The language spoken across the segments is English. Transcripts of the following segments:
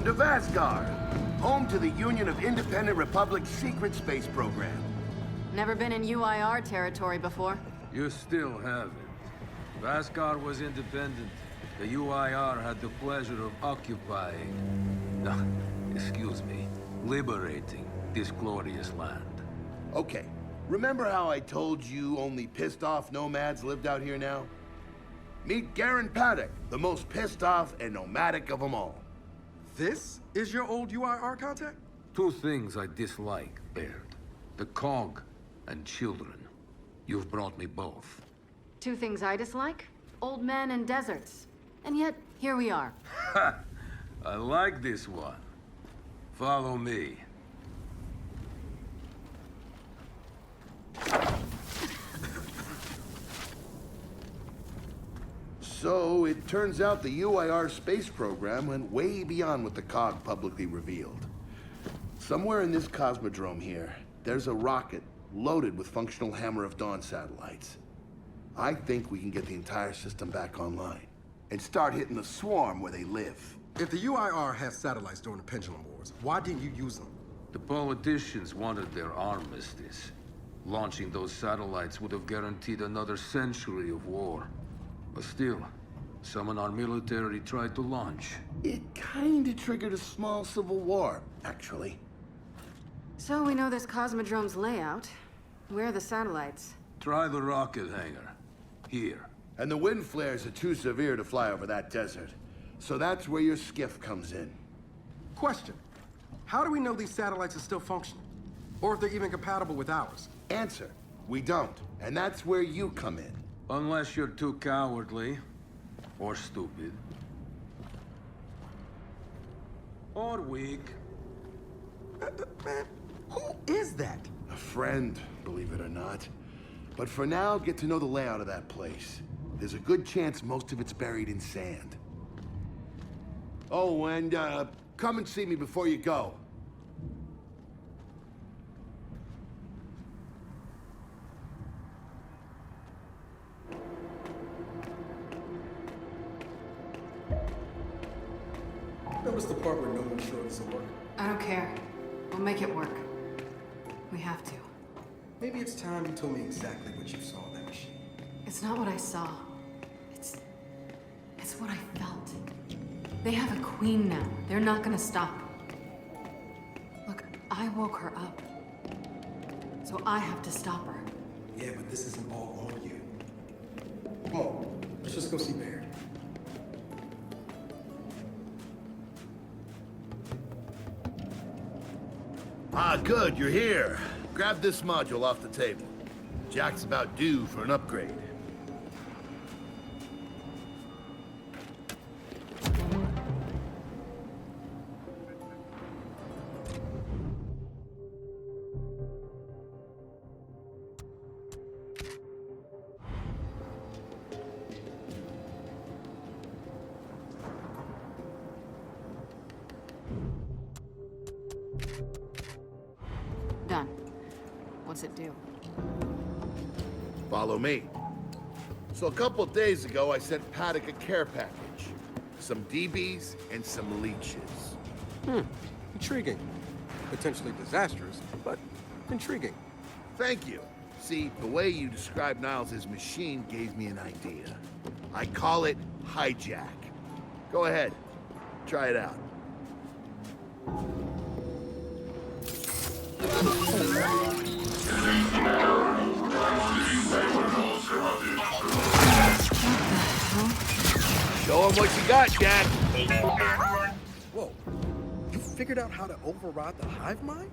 to Vasgar, home to the Union of Independent Republic's secret space program. Never been in UIR territory before. You still haven't. Vasgar was independent. The UIR had the pleasure of occupying... No, excuse me. Liberating this glorious land. Okay, remember how I told you only pissed-off nomads lived out here now? Meet Garen Paddock, the most pissed-off and nomadic of them all. This is your old UIR contact? Two things I dislike, Baird. The cog and children. You've brought me both. Two things I dislike? Old men and deserts. And yet, here we are. Ha! I like this one. Follow me. So, it turns out the UIR space program went way beyond what the COG publicly revealed. Somewhere in this cosmodrome here, there's a rocket loaded with functional Hammer of Dawn satellites. I think we can get the entire system back online and start hitting the swarm where they live. If the UIR has satellites during the Pendulum Wars, why didn't you use them? The politicians wanted their armistice. Launching those satellites would have guaranteed another century of war. But still, some in our military tried to launch. It kinda triggered a small civil war, actually. So we know this Cosmodrome's layout. Where are the satellites? Try the rocket hangar. Here. And the wind flares are too severe to fly over that desert. So that's where your skiff comes in. Question. How do we know these satellites are still functional? Or if they're even compatible with ours? Answer. We don't. And that's where you come in. Unless you're too cowardly. Or stupid. Or weak. Man, who is that? A friend, believe it or not. But for now, get to know the layout of that place. There's a good chance most of it's buried in sand. Oh, and come and see me before you go. Notice the part where no one's sure this will work. I don't care. We'll make it work. We have to. Maybe it's time you told me exactly what you saw in that machine. It's not what I saw. It's what I felt. They have a queen now. They're not gonna stop. Look, I woke her up. So I have to stop her. Yeah, but this isn't all on you. Come on, let's just go see Baird. Ah, good, you're here. Grab this module off the table. Jack's about due for an upgrade. Done. What's it do? Follow me. So a couple days ago, I sent Paddock a care package. Some DBs and some leeches. Intriguing. Potentially disastrous, but intriguing. Thank you. See, the way you described Niles' machine gave me an idea. I call it hijack. Go ahead. Try it out. Show him what you got, Jack. Whoa. You figured out how to override the hive mind?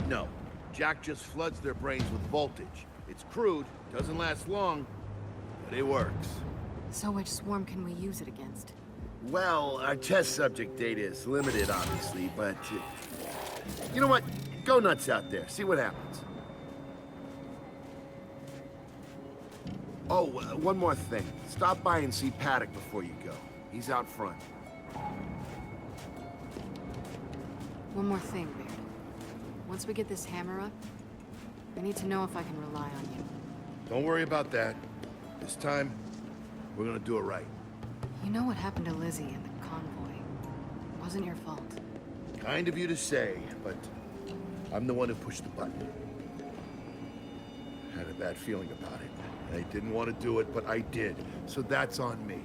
No. Jack just floods their brains with voltage. It's crude, doesn't last long, but it works. So which swarm can we use it against? Well, our test subject data is limited, obviously, but... you know what? Go nuts out there. See what happens. Oh, one more thing. Stop by and see Paddock before you go. He's out front. One more thing, Baird. Once we get this hammer up, I need to know if I can rely on you. Don't worry about that. This time, we're gonna do it right. You know what happened to Lizzie in the convoy? wasn't your fault. Kind of you to say, but I'm the one who pushed the button. Had a bad feeling about it. I didn't want to do it, but I did. So that's on me.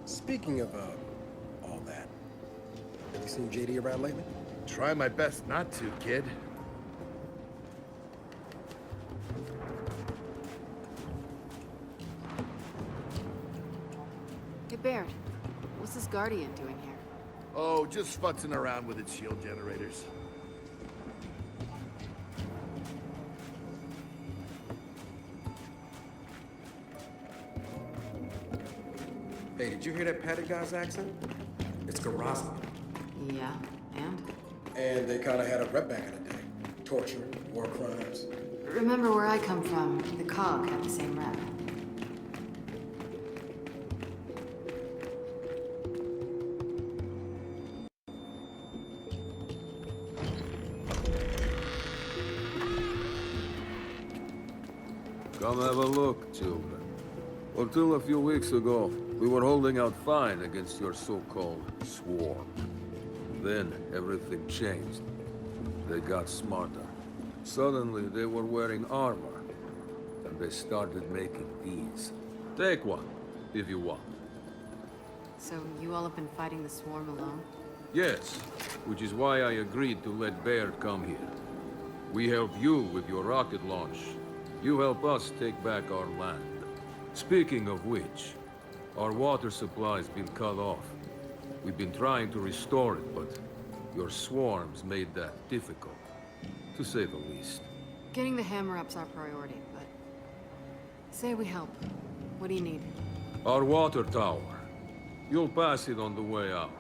Speaking of, all that, have you seen JD around lately? Try my best not to, kid. Hey, Baird. What's this Guardian doing here? Oh, just futzing around with its shield generators. Hey, did you hear that Paddock guy's accent? It's Garaza. Yeah, and? And they kind of had a rep back in the day. Torture, war crimes. Remember where I come from, the COG had the same rep. Come have a look, children. Until a few weeks ago, we were holding out fine against your so-called swarm. Then everything changed. They got smarter. Suddenly they were wearing armor, and they started making these. Take one, if you want. So you all have been fighting the swarm alone? Yes, which is why I agreed to let Baird come here. We help you with your rocket launch. You help us take back our land. Speaking of which, our water supply's been cut off. We've been trying to restore it, but your swarms made that difficult, to say the least. Getting the hammer up's our priority, but... Say we help. What do you need? Our water tower. You'll pass it on the way out.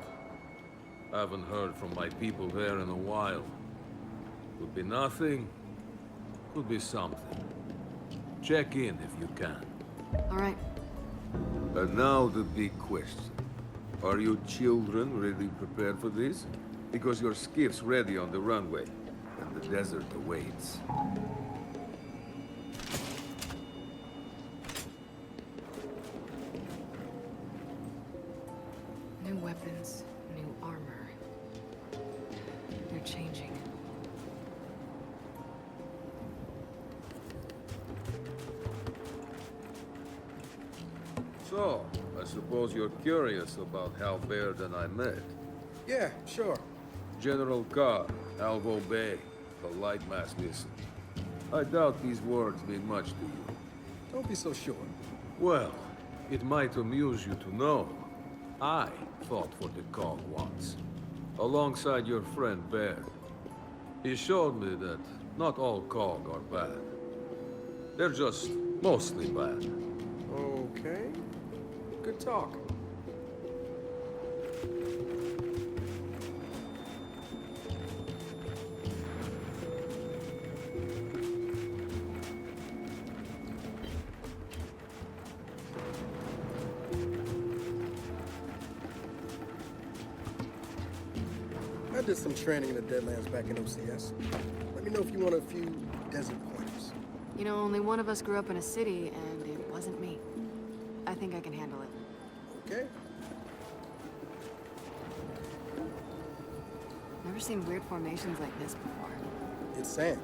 Haven't heard from my people there in a while. Could be nothing, could be something. Check in if you can. All right. And now the big question. Are you children really prepared for this? Because your skiff's ready on the runway, and the desert awaits. New weapons, new armor. They're changing. So, I suppose you're curious about how Baird and I met. Yeah, sure. General Carr, Alvo Bay, the light mass missile. I doubt these words mean much to you. Don't be so sure. Well, it might amuse you to know. I fought for the COG once, alongside your friend Baird. He showed me that not all COG are bad. They're just mostly bad. Okay. Good talk. I did some training in the Deadlands back in OCS. Let me know if you want a few desert pointers. You know, only one of us grew up in a city, and it wasn't me. I think I can handle it. Okay? Never seen weird formations like this before. It's sand.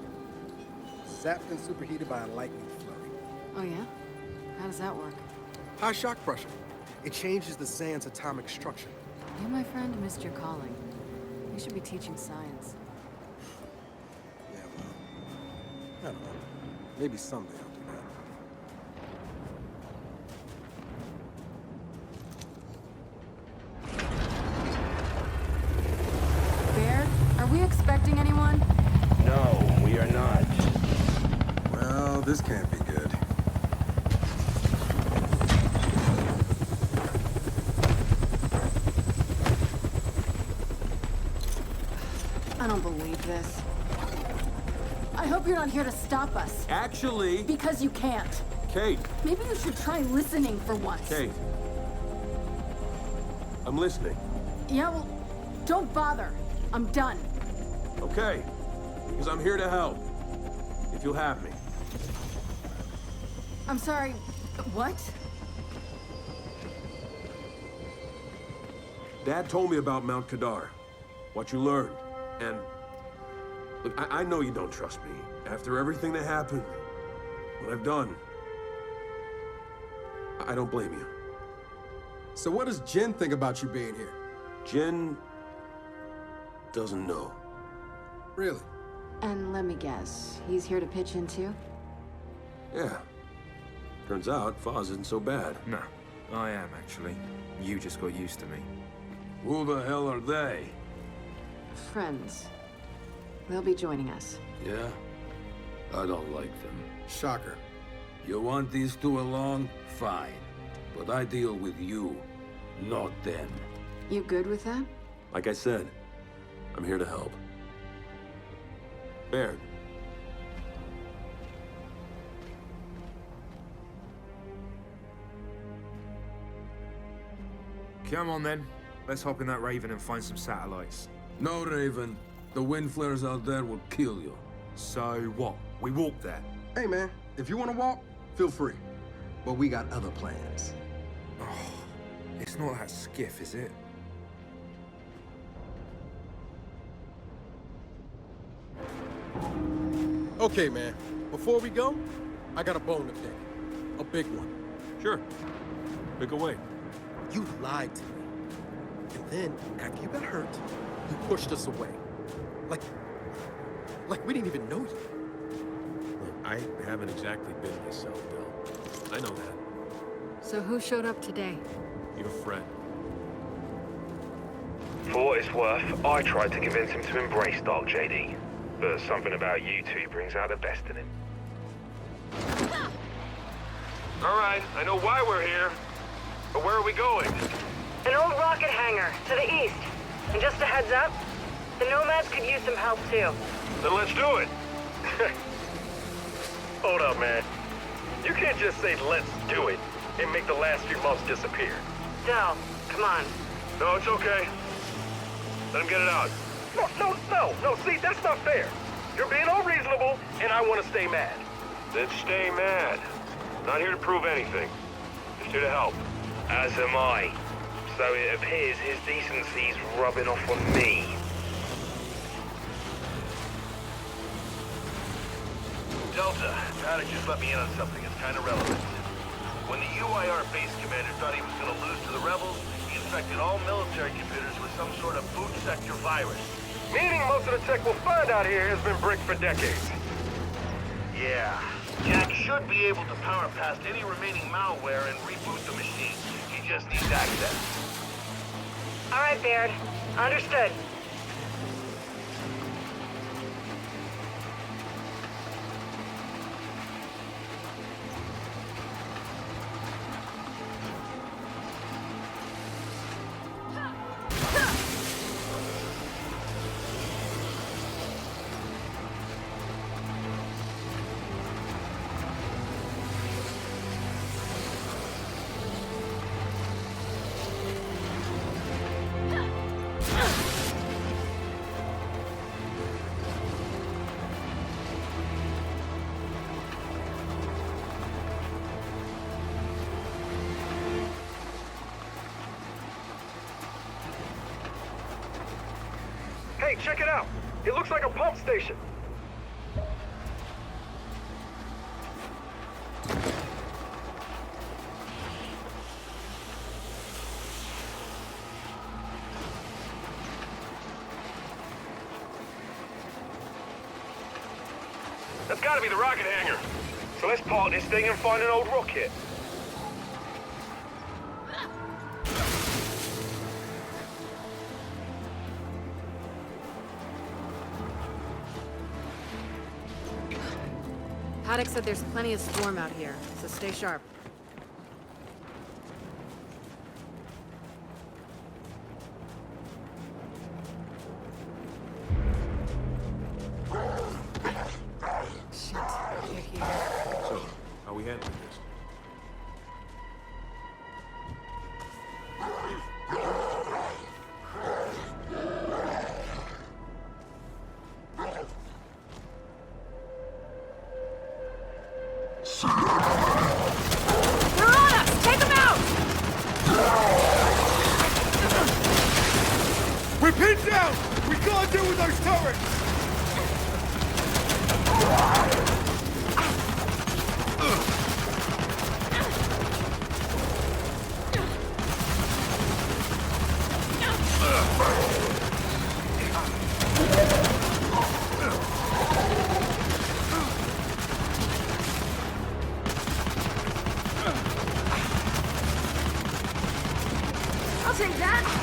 Zapped and superheated by a lightning flurry. Oh yeah? How does that work? High shock pressure. It changes the sand's atomic structure. You, my friend, missed your calling. You should be teaching science. Yeah, well, I don't know. Maybe someday I'll do that. Baird, are we expecting anyone? No, we are not. Well, this can't be good. I don't believe this. I hope you're not here to stop us. Actually, Because you can't. Kate, Maybe you should try listening for once. Kate. I'm listening. Yeah, well, don't bother. I'm done. Okay? Because I'm here to help. If you'll have me. I'm sorry. What? Dad told me about Mount Kadar, what you learned, and... Look, I know you don't trust me. After everything that happened, what I've done, I don't blame you. So what does Jin think about you being here? Jin doesn't know. Really? And let me guess, he's here to pitch in too? Yeah. Turns out, Foz isn't so bad. No, I am actually. You just got used to me. Who the hell are they? Friends. They'll be joining us. Yeah? I don't like them. Shocker. You want these two along? Fine. But I deal with you, not them. You good with that? Like I said, I'm here to help. Baird. Come on then. Let's hop in that Raven and find some satellites. No, Raven. The wind flares out there will kill you. So what? We walk there? Hey, man, if you want to walk, feel free. But we got other plans. Oh, it's not that skiff, is it? Okay, man. Before we go, I got a bone to pick. A big one. Sure. Pick away. You lied to me. And then, after you got hurt, you pushed us away. Like we didn't even know you. Look, I haven't exactly been myself, Bill. I know that. So who showed up today? Your friend. For what it's worth, I tried to convince him to embrace Dark JD. But something about you two brings out the best in him. Alright, I know why we're here. But where are we going? An old rocket hangar, to the east. And just a heads up, the Nomads could use some help too. Then let's do it! Hold up, man. You can't just say let's do it and make the last few months disappear. Del, come on. No, it's okay. Let him get it out. No, see, that's not fair. You're being unreasonable, and I want to stay mad. Then stay mad. Not here to prove anything. Just here to help. As am I. So it appears his decency's rubbing off on me. Delta, Paddock just let me in on something that's kind of relevant. When the UIR base commander thought he was going to lose to the rebels, he infected all military computers with some sort of boot sector virus. Meaning most of the tech we'll find out here has been bricked for decades. Yeah. Jack should be able to power past any remaining malware and reboot the machine. He just needs access. All right, Baird. Understood. Hey, check it out. It looks like a pump station. That's gotta be the rocket hangar. So let's park this thing and find an old rocket. Paddock said there's plenty of storm out here, so stay sharp. Shit, they're here. So, how we handling this? They're on us! Take them out! Pin down! We can't deal with those turrets! I'll take that.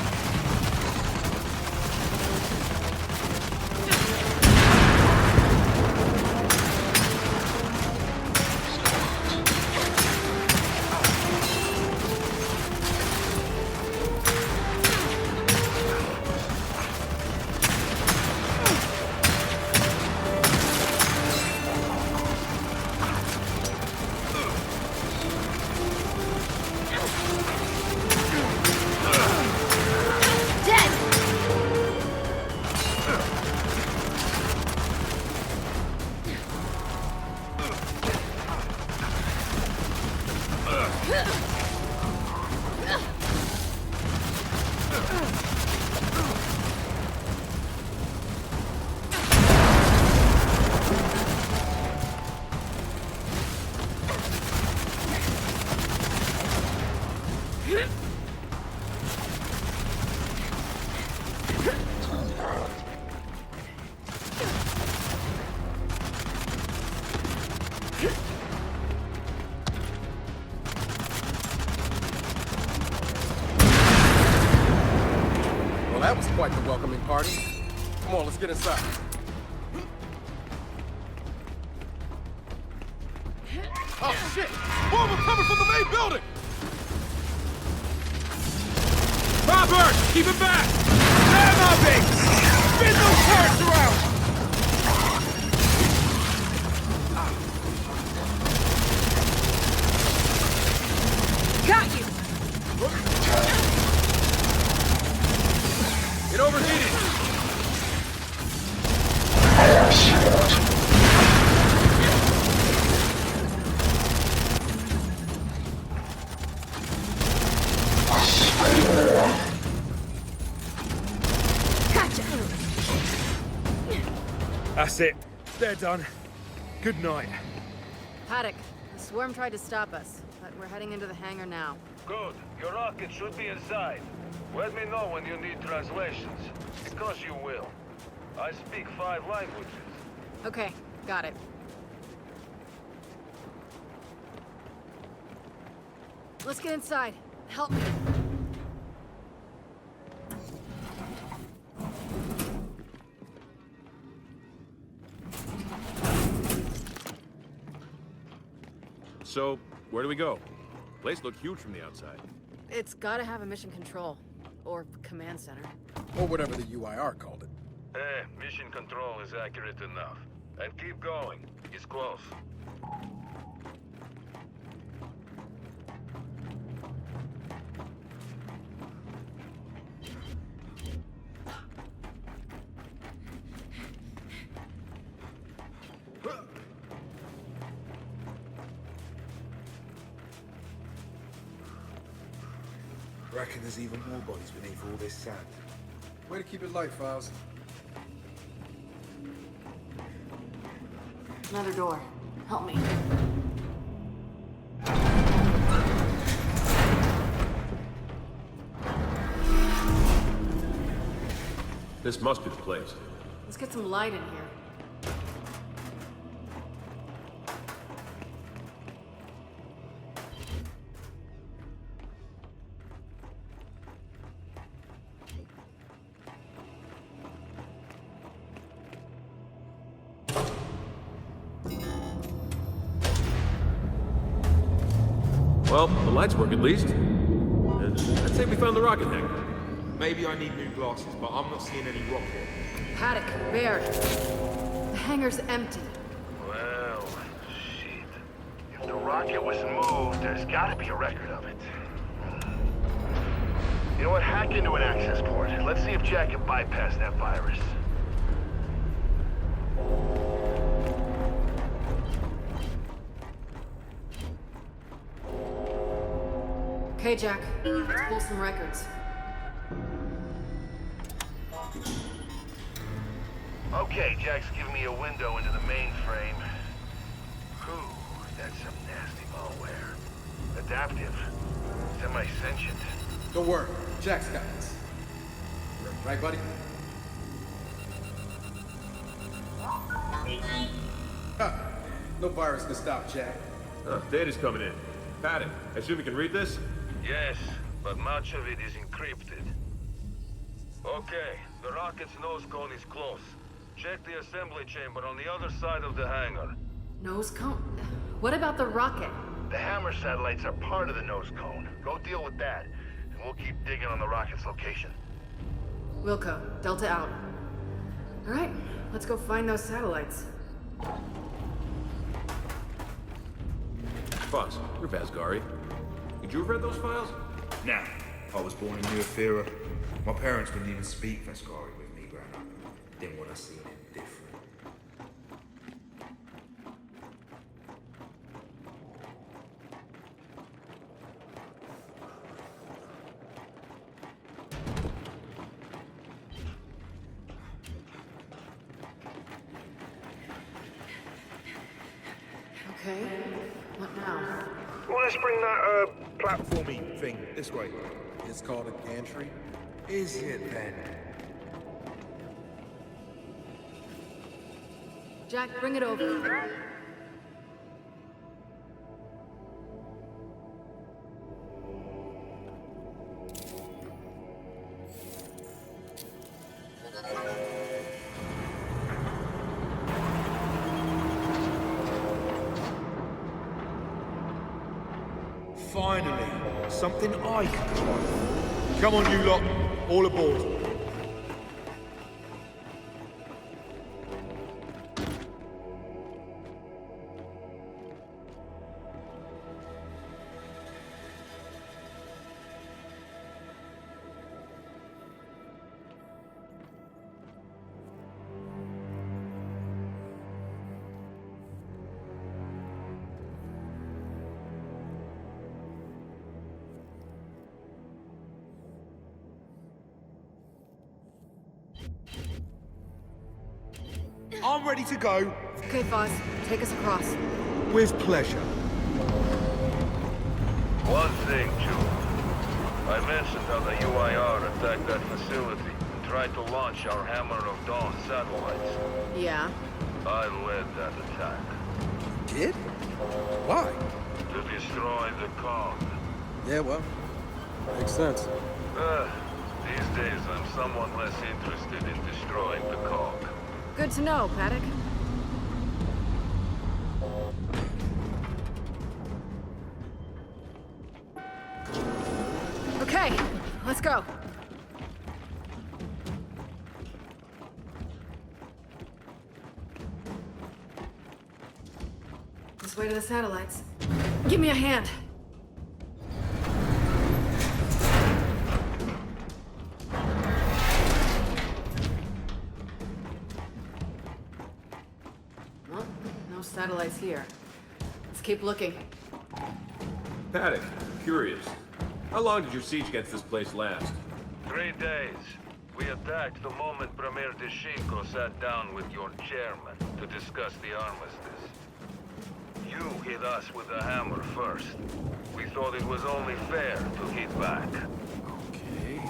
That was quite the welcoming party. Come on, let's get inside. Oh, shit! More of them coming from the main building! Robert! Keep it back! Damn, Albie! Spin those turrets around! Got you! It overheated! That's it. They're done. Good night. Paddock, the swarm tried to stop us, but we're heading into the hangar now. Good. Your rocket should be inside. Let me know when you need translations, because you will. I speak 5 languages. Okay, got it. Let's get inside. Help me. So, where do we go? Place looked huge from the outside. It's gotta have a mission control. Or command center. Or whatever the UIR called it. Mission control is accurate enough. And keep going. It's close. Reckon there's even more bodies beneath all this sand. Way to keep it light, Files. Another door. Help me. This must be the place. Let's get some light in here. Well, the lights work at least. And I'd say we found the rocket hangar. Maybe I need new glasses, but I'm not seeing any rocket. Paddock, Bear. The hangar's empty. Well, shit. If the rocket was moved, there's gotta be a record of it. You know what? Hack into an access port. Let's see if Jack can bypass that virus. Okay, Jack. Let's pull some records. Okay, Jack's giving me a window into the mainframe. Whew, that's some nasty malware. Adaptive. Semi-sentient. Don't worry, Jack's got this. Right, buddy? No virus can stop Jack. Data's coming in. Paddock, I assume you can read this? Yes, but much of it is encrypted. Okay, the rocket's nose cone is close. Check the assembly chamber on the other side of the hangar. Nose cone? What about the rocket? The Hammer satellites are part of the nose cone. Go deal with that, and we'll keep digging on the rocket's location. Wilco, Delta out. All right, let's go find those satellites. Boss, you're Vasgari. Could you have read those files? Nah, I was born in New Ephyra. My parents wouldn't even speak Vasgari with me growing up. Didn't want to see anything different. Okay, what now? Well, let's bring that, platformy thing this way. It's called a gantry. Is it then? Jack, bring it over. Finally, something I can control. Come on, you lot. All aboard. I'm ready to go. Okay, Foz, take us across. With pleasure. One thing, Jude. I mentioned how the UIR attacked that facility and tried to launch our Hammer of Dawn satellites. Yeah. I led that attack. Did? Why? To destroy the cog. Yeah, well, makes sense. These days I'm somewhat less interested in destroying the cog. Good to know, Paddock. Okay, let's go. This way to the satellites. Give me a hand. Well, no satellites here. Let's keep looking. Paddock, curious. How long did your siege against this place last? 3 days. We attacked the moment Premier Deshinko sat down with your chairman to discuss the armistice. You hit us with the hammer first. We thought it was only fair to hit back. Okay.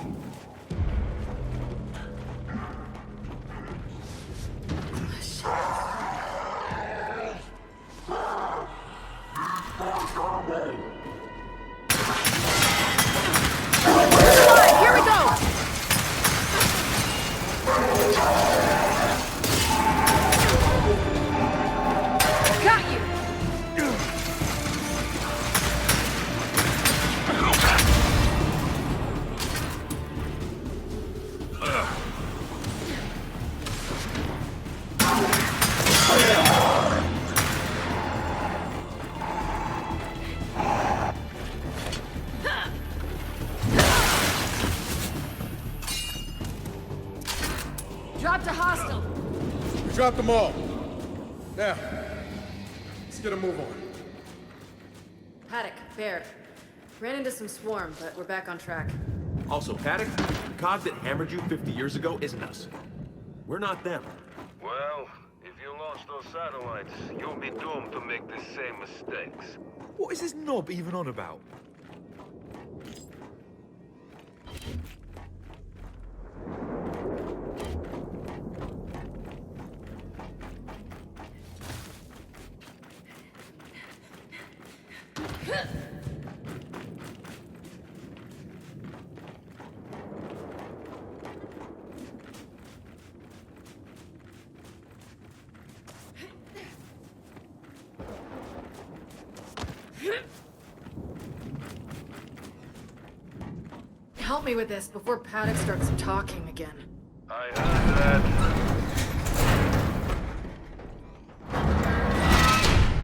Here we go! Got you! Dropped a hostile. We dropped them all. Now, let's get a move on. Paddock, Baird. Ran into some swarm, but we're back on track. Also, Paddock, the cog that hammered you 50 years ago isn't us. We're not them. Well, those satellites, you'll be doomed to make the same mistakes. What is this knob even on about? Help me with this before Paddock starts talking again. I heard that.